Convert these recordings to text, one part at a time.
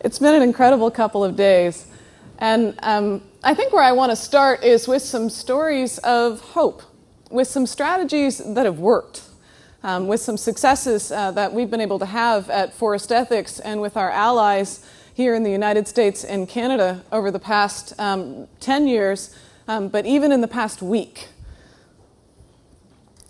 It's been an incredible couple of days. And I think where I want to start is with some stories of hope, with some strategies that have worked, with some successes that we've been able to have at Forest Ethics and with our allies here in the United States and Canada over the past 10 years, but even in the past week.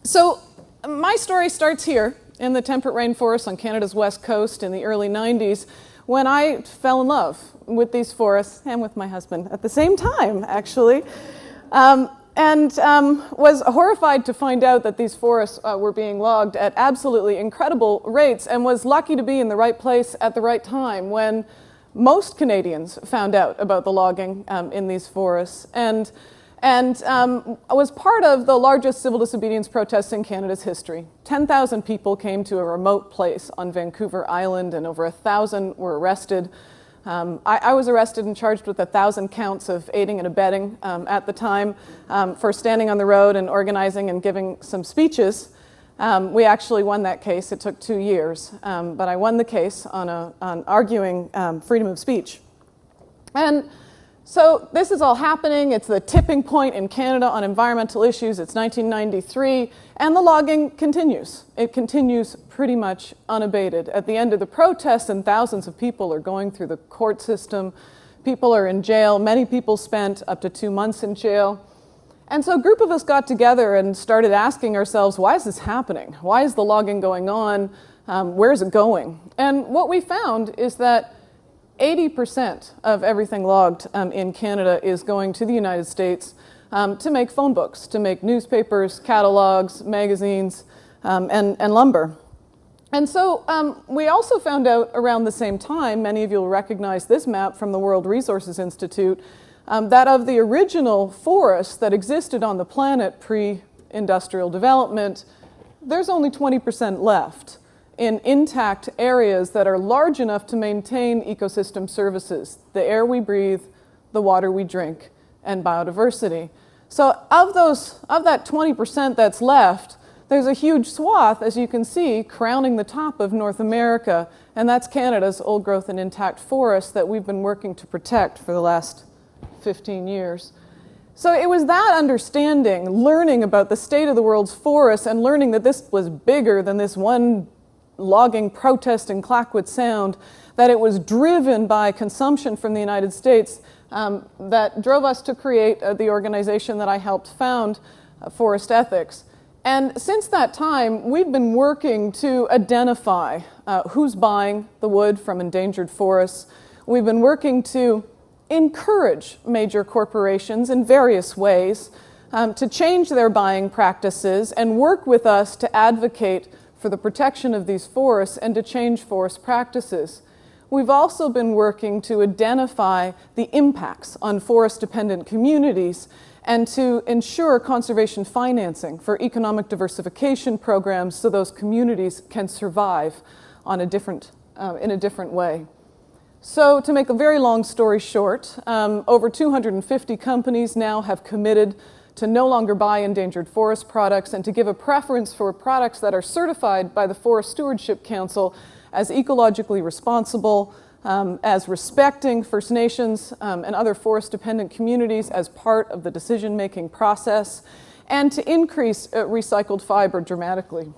So my story starts here in the temperate rainforest on Canada's west coast in the early 90s, when I fell in love with these forests and with my husband at the same time, actually, and was horrified to find out that these forests were being logged at absolutely incredible rates, and was lucky to be in the right place at the right time when most Canadians found out about the logging in these forests, and was part of the largest civil disobedience protests in Canada's history. 10,000 people came to a remote place on Vancouver Island, and over 1,000 were arrested. I was arrested and charged with 1,000 counts of aiding and abetting at the time for standing on the road and organizing and giving some speeches. We actually won that case. It took 2 years, but I won the case on arguing freedom of speech. And so this is all happening. It's the tipping point in Canada on environmental issues. It's 1993, and the logging continues. It continues pretty much unabated. At the end of the protests, and thousands of people are going through the court system. People are in jail. Many people spent up to 2 months in jail. And so a group of us got together and started asking ourselves, why is this happening? Why is the logging going on? Where is it going? And what we found is that 80% of everything logged in Canada is going to the United States to make phone books, to make newspapers, catalogues, magazines, and lumber. And so we also found out around the same time, many of you will recognize this map from the World Resources Institute, that of the original forests that existed on the planet pre-industrial development, there's only 20% left in intact areas that are large enough to maintain ecosystem services, the air we breathe, the water we drink, and biodiversity. So of that 20% that's left, there's a huge swath, as you can see, crowning the top of North America, and that's Canada's old growth and intact forests that we've been working to protect for the last 15 years. So it was that understanding, learning about the state of the world's forests and learning that this was bigger than this one logging protest in Clackwood Sound, that it was driven by consumption from the United States, that drove us to create the organization that I helped found, Forest Ethics. And since that time, we've been working to identify who's buying the wood from endangered forests. We've been working to encourage major corporations in various ways to change their buying practices and work with us to advocate for the protection of these forests and to change forest practices. We've also been working to identify the impacts on forest-dependent communities and to ensure conservation financing for economic diversification programs so those communities can survive on in a different way. So to make a very long story short, over 250 companies now have committed to no longer buy endangered forest products and to give a preference for products that are certified by the Forest Stewardship Council as ecologically responsible, as respecting First Nations and other forest-dependent communities as part of the decision-making process, and to increase recycled fiber dramatically.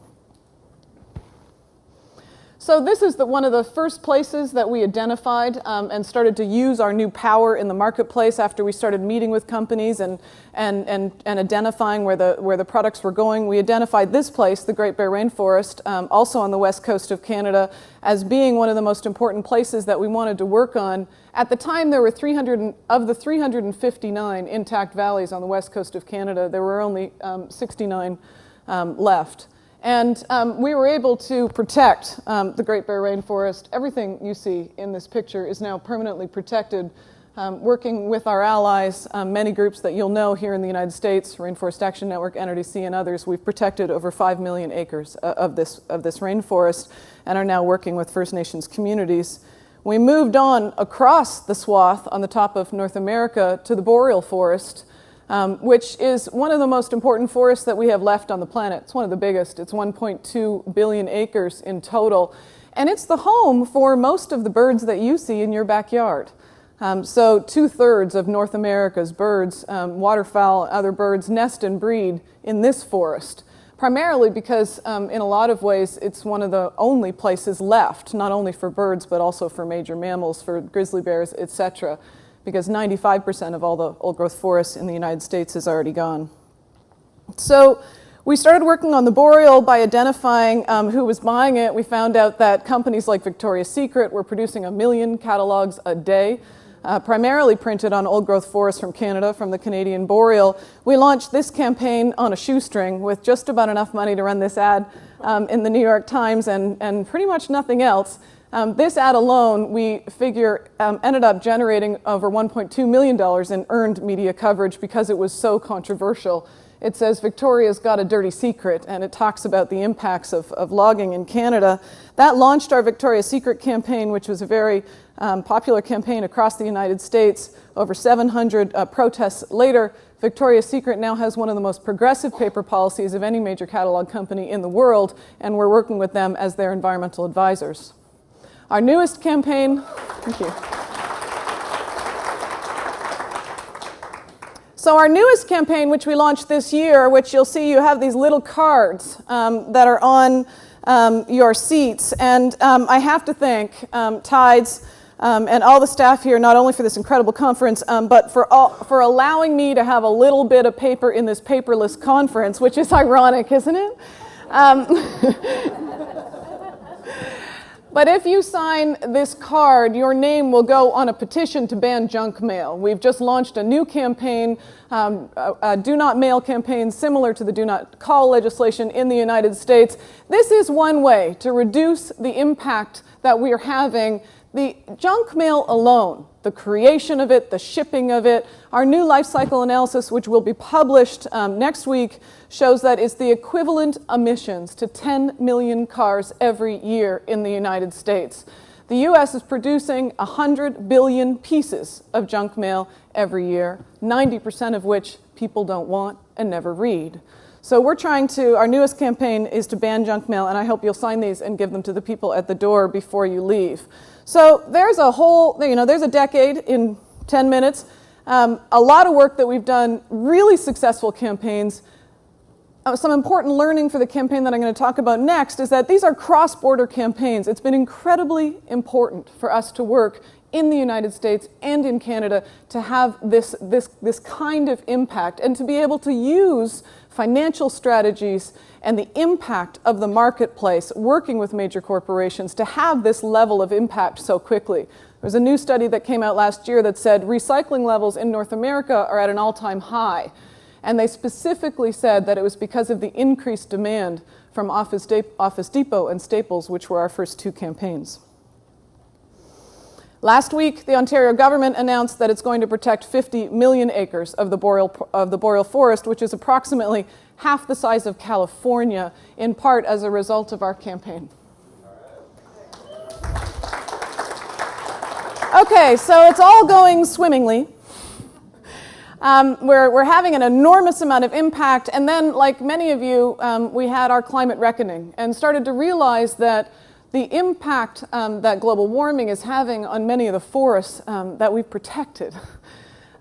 So this is one of the first places that we identified and started to use our new power in the marketplace after we started meeting with companies and identifying where the products were going. We identified this place, the Great Bear Rainforest, also on the west coast of Canada, as being one of the most important places that we wanted to work on. At the time, there were 359 intact valleys on the west coast of Canada. There were only 69 left. And we were able to protect the Great Bear Rainforest. Everything you see in this picture is now permanently protected, working with our allies, many groups that you'll know here in the United States, Rainforest Action Network, NRDC, and others. We've protected over 5 million acres of this rainforest and are now working with First Nations communities. We moved on across the swath on the top of North America to the boreal forest, which is one of the most important forests that we have left on the planet. It's one of the biggest. It's 1.2 billion acres in total. and it's the home for most of the birds that you see in your backyard. So 2/3 of North America's birds, waterfowl, other birds, nest and breed in this forest, primarily because in a lot of ways it's one of the only places left, not only for birds but also for major mammals, for grizzly bears, etc., because 95% of all the old-growth forests in the United States is already gone. So we started working on the boreal by identifying who was buying it. We found out that companies like Victoria's Secret were producing 1 million catalogues a day, primarily printed on old-growth forests from Canada, from the Canadian boreal. We launched this campaign on a shoestring with just about enough money to run this ad in the New York Times and pretty much nothing else. This ad alone, we figure, ended up generating over $1.2 million in earned media coverage because it was so controversial. It says Victoria's got a dirty secret, and it talks about the impacts of logging in Canada. That launched our Victoria's Secret campaign, which was a very popular campaign across the United States. Over 700 protests later, Victoria's Secret now has one of the most progressive paper policies of any major catalog company in the world, and we're working with them as their environmental advisors. Our newest campaign, thank you. So our newest campaign, which we launched this year, which you'll see you have these little cards that are on your seats. And I have to thank Tides and all the staff here, not only for this incredible conference, but for allowing me to have a little bit of paper in this paperless conference, which is ironic, isn't it? But if you sign this card, your name will go on a petition to ban junk mail. We've just launched a new campaign, a do not mail campaign similar to the do not call legislation in the United States. This is one way to reduce the impact that we are having. The junk mail alone, the creation of it, the shipping of it, our new life cycle analysis, which will be published next week, shows that it's the equivalent emissions to 10 million cars every year in the United States. The U.S. is producing 100 billion pieces of junk mail every year, 90% of which people don't want and never read. So we're trying to, our newest campaign is to ban junk mail, and I hope you'll sign these and give them to the people at the door before you leave. So there's a whole, there's a decade in 10 minutes. A lot of work that we've done, really successful campaigns. Some important learning for the campaign that I'm going to talk about next is that these are cross-border campaigns. It's been incredibly important for us to work in the United States and in Canada to have this kind of impact and to be able to use financial strategies and the impact of the marketplace working with major corporations to have this level of impact so quickly. There was a new study that came out last year that said recycling levels in North America are at an all-time high. And they specifically said that it was because of the increased demand from Office Depot and Staples, which were our first two campaigns. Last week, the Ontario government announced that it's going to protect 50 million acres of the boreal forest, which is approximately half the size of California, in part as a result of our campaign. Okay, so it's all going swimmingly. We're having an enormous amount of impact, and then, like many of you, we had our climate reckoning and started to realize that the impact that global warming is having on many of the forests that we've protected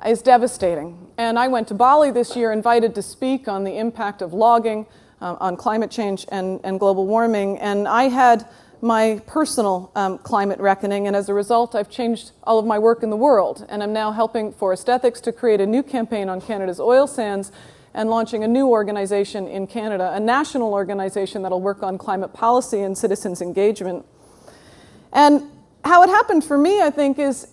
is devastating. And I went to Bali this year invited to speak on the impact of logging on climate change and global warming, and I had my personal climate reckoning, and as a result I've changed all of my work in the world, and I'm now helping Forest Ethics to create a new campaign on Canada's oil sands and launching a new organization in Canada, a national organization that'll work on climate policy and citizens' engagement. And how it happened for me, I think, is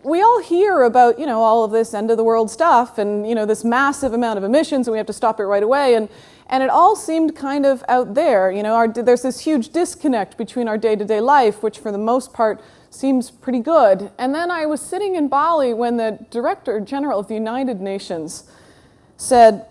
we all hear about, all of this end-of-the-world stuff and, this massive amount of emissions and we have to stop it right away. And it all seemed kind of out there. There's this huge disconnect between our day-to-day life, which for the most part seems pretty good. And then I was sitting in Bali when the Director General of the United Nations said,